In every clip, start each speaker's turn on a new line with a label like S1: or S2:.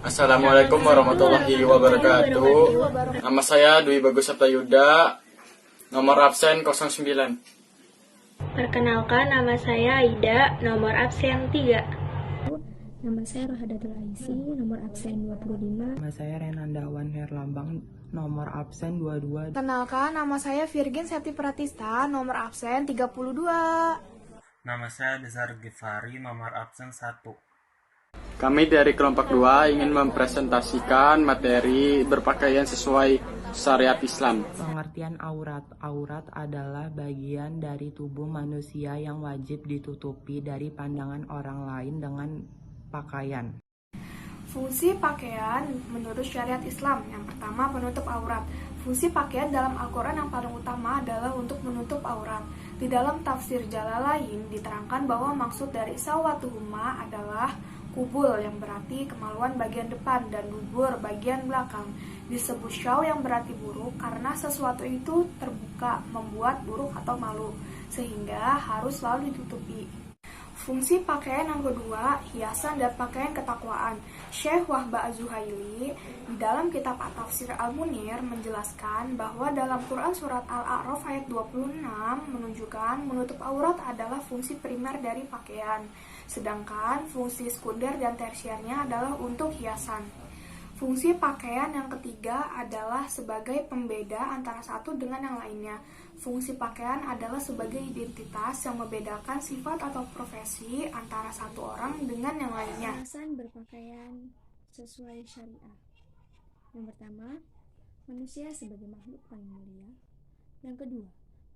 S1: Assalamualaikum warahmatullahi wabarakatuh. Nama saya Dwi Bagus Sabtayuda, nomor absen 09.
S2: Perkenalkan, nama saya Aida, nomor absen 3.
S3: Nama saya Rohadatul Aisi, nomor absen 25.
S4: Nama saya Renandawan Herlambang, nomor absen 22.
S5: Kenalkan, nama saya Virgin Septi Pratista, nomor absen 32.
S6: Nama saya Desar Gifari, nomor absen 1.
S1: Kami dari kelompok 2 ingin mempresentasikan materi berpakaian sesuai syariat Islam.
S4: Pengertian aurat. Aurat adalah bagian dari tubuh manusia yang wajib ditutupi dari pandangan orang lain dengan pakaian.
S5: Fungsi pakaian menurut syariat Islam. Yang pertama, penutup aurat. Fungsi pakaian dalam Al-Quran yang paling utama adalah untuk menutup aurat. Di dalam tafsir Jalalain diterangkan bahwa maksud dari sawatuhuma adalah kubul yang berarti kemaluan bagian depan dan dubur bagian belakang. Disebut syaw yang berarti buruk karena sesuatu itu terbuka, membuat buruk atau malu, sehingga harus selalu ditutupi. Fungsi pakaian yang kedua, hiasan dan pakaian ketakwaan. Syekh Wahba Az-Zuhaili di dalam kitab At-Tafsir Al-Munir menjelaskan bahwa dalam Quran surat Al-A'raf ayat 26 menunjukkan menutup aurat adalah fungsi primer dari pakaian, sedangkan fungsi sekunder dan tersiernya adalah untuk hiasan. Fungsi pakaian yang ketiga adalah sebagai pembeda antara satu dengan yang lainnya. Fungsi pakaian adalah sebagai identitas yang membedakan sifat atau profesi antara satu orang dengan yang lainnya.
S3: Alasan berpakaian sesuai syariah. Yang pertama, manusia sebagai makhluk paling mulia. Yang kedua,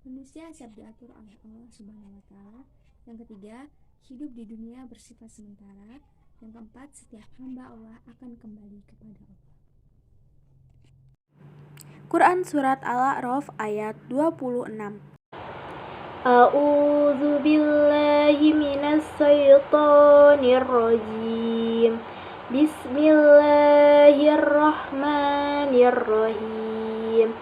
S3: manusia siap diatur oleh Allah Subhanahu wa Ta'ala. Yang ketiga, hidup di dunia bersifat sementara. Yang keempat, setiap hamba Allah akan kembali kepada Allah.
S2: Quran Surat Al-A'raf ayat 26. A'udzu billahi minas syaitonir rajim. Bismillahirrahmanirrahim.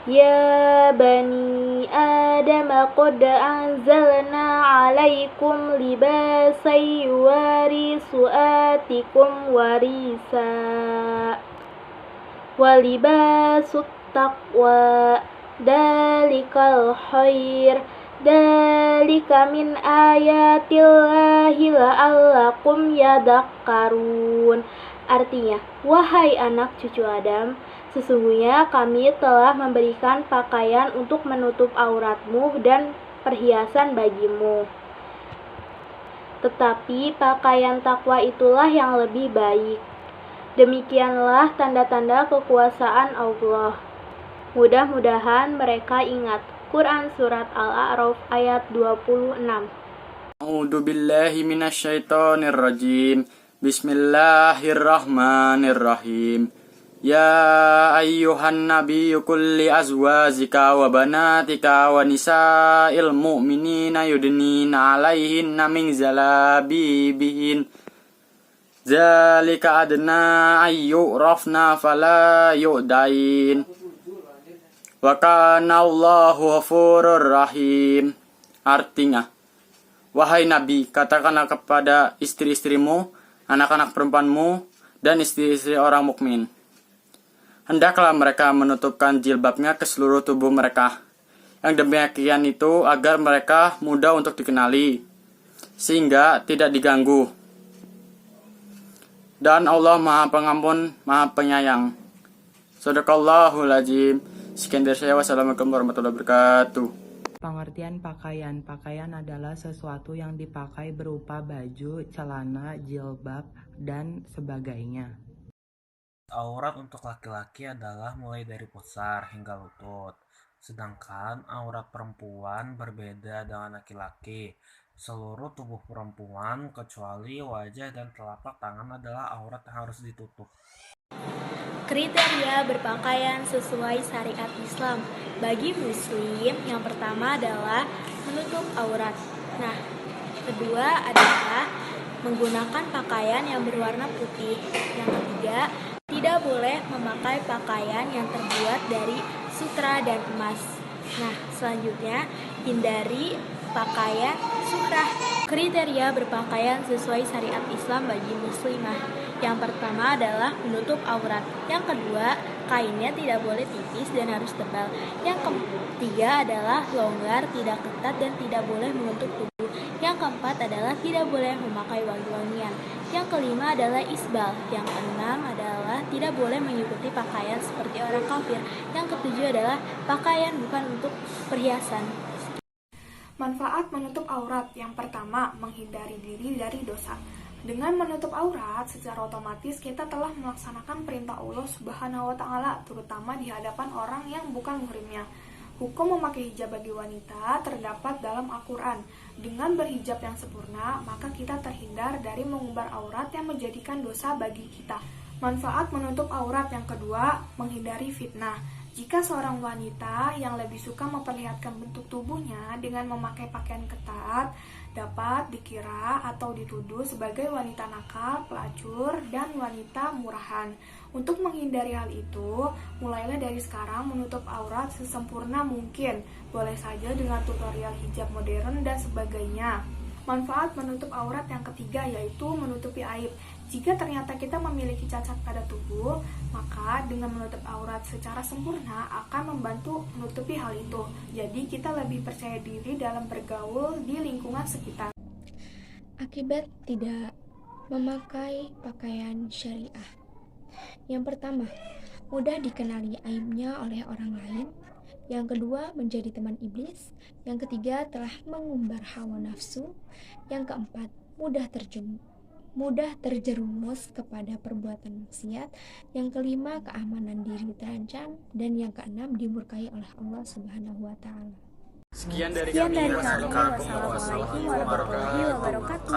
S2: Ya bani Adam qad anzalna 'alaikum libasan yuwari su'atikum warisa wa libasut taqwa dalikal khair dalika min ayatillahi la'allakum yadhakkarun. Artinya, wahai anak cucu Adam, sesungguhnya kami telah memberikan pakaian untuk menutup auratmu dan perhiasan bagimu. Tetapi pakaian takwa itulah yang lebih baik. Demikianlah tanda-tanda kekuasaan Allah. Mudah-mudahan mereka ingat. Quran Surat Al-A'raf ayat 26.
S1: A'udzu billahi minasyaitonir rajim. Bismillahirrahmanirrahim. Ya ayyuhan nabiyyu qul li azwajika wa banatika wa nisa'il mu'minina yudnina 'alaihinna min jalabibihin. Zalika adna ayyurafna fala yu'dain. Wa kana Allahu ghafurur rahim. Artinya, wahai Nabi, katakanlah kepada istri-istrimu, anak-anak perempuanmu, dan istri-istri orang mukmin, hendaklah mereka menutupkan jilbabnya ke seluruh tubuh mereka. Yang demikian itu agar mereka mudah untuk dikenali, sehingga tidak diganggu. Dan Allah Maha Pengampun, Maha Penyayang. Shadaqallahul azim. Sekian dari saya. Wassalamualaikum warahmatullahi wabarakatuh.
S4: Pengertian pakaian. Pakaian adalah sesuatu yang dipakai berupa baju, celana, jilbab, dan sebagainya.
S6: Aurat untuk laki-laki adalah mulai dari pusar hingga lutut. Sedangkan aurat perempuan berbeda dengan laki-laki. Seluruh tubuh perempuan kecuali wajah dan telapak tangan adalah aurat yang harus ditutup.
S2: Kriteria berpakaian sesuai syariat Islam bagi muslim, yang pertama adalah menutup aurat. Nah, kedua adalah menggunakan pakaian yang berwarna putih. Yang ketiga, tidak boleh memakai pakaian yang terbuat dari sutra dan emas. Nah, selanjutnya, hindari pakaian sukrah. Kriteria berpakaian sesuai syariat Islam bagi muslimah. Yang pertama adalah menutup aurat. Yang kedua, kainnya tidak boleh tipis dan harus tebal. Yang ketiga adalah longgar, tidak ketat dan tidak boleh menutup tubuh. Yang keempat adalah tidak boleh memakai wangi-wangian. Yang kelima adalah isbal. Yang keenam adalah tidak boleh mengikuti pakaian seperti orang kafir. Yang ketujuh adalah pakaian bukan untuk perhiasan.
S5: Manfaat menutup aurat. Yang pertama, menghindari diri dari dosa. Dengan menutup aurat, secara otomatis kita telah melaksanakan perintah Allah Subhanahu wa Ta'ala, terutama di hadapan orang yang bukan muhrimnya. Hukum memakai hijab bagi wanita terdapat dalam Al-Quran. Dengan berhijab yang sempurna, maka kita terhindar dari mengumbar aurat yang menjadikan dosa bagi kita. Manfaat menutup aurat yang kedua, menghindari fitnah. Jika seorang wanita yang lebih suka memperlihatkan bentuk tubuhnya dengan memakai pakaian ketat, dapat dikira atau dituduh sebagai wanita nakal, pelacur, dan wanita murahan. Untuk menghindari hal itu, mulailah dari sekarang menutup aurat sesempurna mungkin. Boleh saja dengan tutorial hijab modern dan sebagainya. Manfaat menutup aurat yang ketiga yaitu menutupi aib. Jika ternyata kita memiliki cacat pada tubuh, maka dengan menutup aurat secara sempurna akan membantu menutupi hal itu. Jadi kita lebih percaya diri dalam bergaul di lingkungan sekitar.
S3: Akibat tidak memakai pakaian syariah. Yang pertama, mudah dikenali aibnya oleh orang lain. Yang kedua, menjadi teman iblis. Yang ketiga, telah mengumbar hawa nafsu. Yang keempat, mudah terjerumus kepada perbuatan maksiat. Yang kelima, keamanan diri terancam. Dan yang keenam, dimurkai oleh Allah Subhanahu wa Ta'ala.
S1: Sekian dari
S2: Sekian
S1: kami.
S2: dari kami.
S1: Wassalamualaikum
S2: Wassalamualaikum warahmatullahi wabarakatuh.